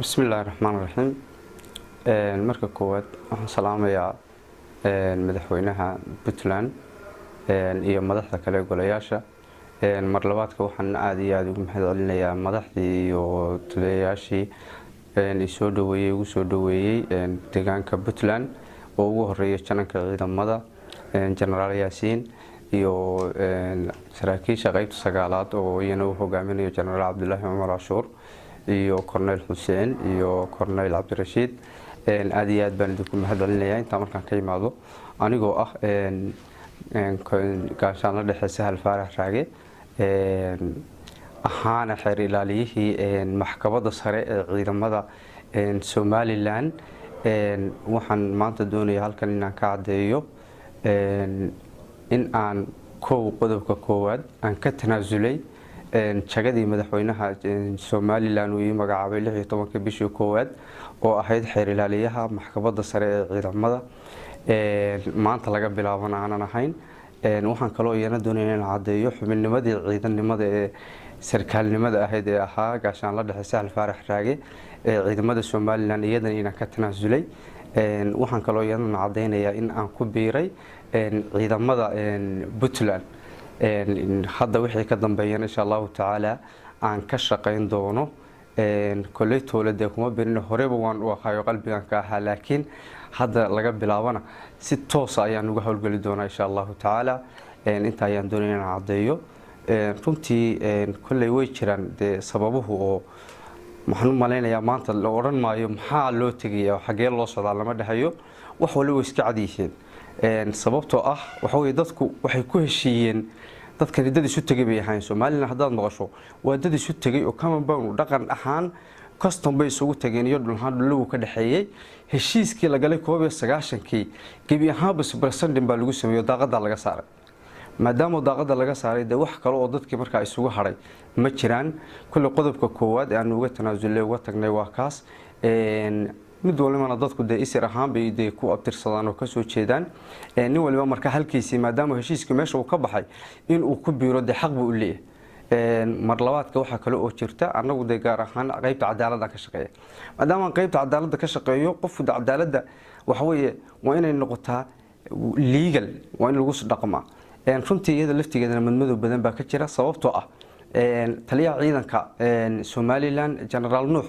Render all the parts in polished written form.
بسم الله الرحمن الرحيم. marka koowaad waxaan salaamayaa madaxweynaha Puntland iyo madaxda kale golayaasha. mar labaadka waxaan aad iyo aad ugu mahadcelinayaa madaxdii iyo taliyayaashii soo dhaweeyay deegaanka Puntland oo ugu horeeyay jananka ciidamada General Yaasiin iyo saraakiisha qaybta sagaalaad oo iyana uu hogaaminayo General Abdullaahi Umar Ashuur iyo Cornel Hussein iyo Cornel Abdirashiid. aad iyo aad baan idinku mahadcelinayaa inta markaan ka imaado anigoo ah gaashaan la dhaxay Sahal Faarax Raage ahaana xeer ilaaliyihii maxkamadda sare ee ciidamada Somaliland. waxaan maanta doonayaa halkan inaan ka cadeeyo in aan qodobka koowaad aan ka tanaasulay jagadii madaxweynaha Somaliland uu magacaabay 16 bishii koowaad oo ahayd xeer ilaaliyaha maxkamadda sare ee ciidamada maanta laga bilaabana aanan ahayn. waxaan kaloo iyana doonayaa inaan cadeeyo xubinnimadii ciidanimada ee sarkaalnimada ahayd ee ahaa gaashaan la dhaxay Sahal Faarax Raage ee ciidamada Somaliland iyadana inaan ka tanaasulay. waxaan kaloo iyana cadeynayaa in aan ku biiray ciidamada Puntland hadda wixii ka dambeeyay insha Allah taala aan ka shaqeyn doono kulay toolada kuma birin horeba waan u ahayo qalbigan ka ahaa laakiin hadda laga bilaabana si toos ah ayaan uga howlgali doonaa insha Allah taala. inta ayaan doonayaa inaan cadeeyo runtii kulay way jiraan sababuhu oo maxaan maleynayaa maanta la oran maayo maxaa loo tagayaa xagee loo socdaa lama dhahayo wax waliba iska cadiyeen sababtoo ah waxa weey dadku waxay ku heshiiyeen dadka dad isu tagay bay ahayn Soomaaliland haddaad maqasho waa dad isu tagay oo kama baan dhaqan ahaan custom bay isugu tageen iyo dhulku ka dhaxeeyay heshiiskii la galay 1990kii gabi ahaanba president baa lagu sameeyo daaqada laga saaray maadaama daaqada laga saaray wax kale oo dadkii markaa isugu haray ma jiraan. kulli qodobka koowaad aan uga tanaasulay uga tagnay waa kaas mid walibana dadku isir ahaan bay ku abtirsadaan oo ka soo jeedaan nin waliba marka halkiisii maadaama heshiiskii meesha uu ka baxay in uu ku biiro xaq buu u leeyahay. mar labaadka waxa kale oo jirta anagu gaar ahaan qaybta cadaaladda ka shaqeeya maadaama qaybta cadaaladda ka shaqeeyo qofku cadaaladda waxa weeye waa inay noqotaa legal waa in lagu dhaqmaa. runtii iyada laftigeedana madmadow badan baa ka jira sababtoo ah taliyaha ciidanka Somaliland General Nuux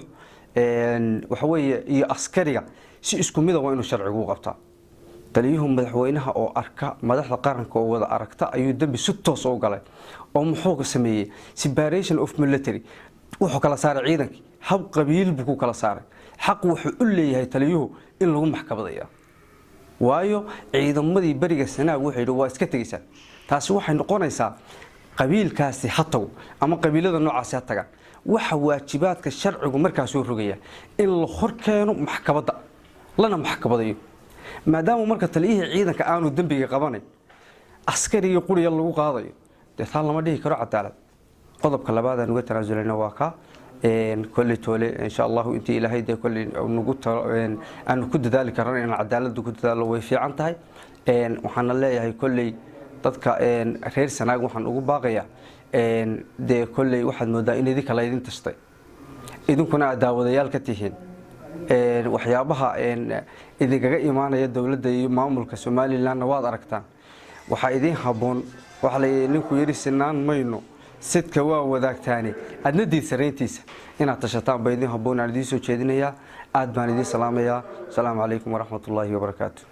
waxa weeye iyo askariga si isku mid ah waa inuu sharcigu u qabtaa. taliyuhu madaxweynaha oo arka madaxda qaranka oo wada aragta ayuu dambi si toos u galay oo muxuu sameeyay separation of military wuxuu kala saaray ciidankii hab qabiil buu ku kala saaray xaq wuxuu u leeyahay taliyuhu in lagu maxkamadayo waayo ciidamadii bariga Sanaag waxay waa iska tagaysaa taasi waxay noqonaysaa qabiilkaasi hataw ama qabiilada noocaas tagaan waxa waajibaadka sharcigu markaas uu rogaya in la hor keeno maxkamadda lana maxkamadayo maadaama marka taliyihii ciidanka aanu dambiga qabanay askariga quriga lagu qaadayo taan lama dhihi karo cadaalad. qodobka labaad aan uga tanaasuleyna waa ka kulli toole insha Allah intii ilaahay kulli nagu aan ku dadaali karno in cadaaladdu ku dadaalo way fiican tahay. waxaan leeyahay kulli dadka reer Sanaag waxaan ugu baaqayaa kulli waxaad moodaa in idinka la idin tastay idinkuna daawadayaal ka tihiin waxyaabaha idinkaga imaanaya dawladda iyo maamulka Somaliland waad aragtaan waxa idin haboon waxa la ninku yiri sinaan mayno sidka waa wadaagtaani adna diisareentiisa inaad tashataan bay idin haboon aan idin soo jeedinayaa. aad baan idin salaamayaa. Assalaamu calaykum waraxmatullaahi wabarakaatuh.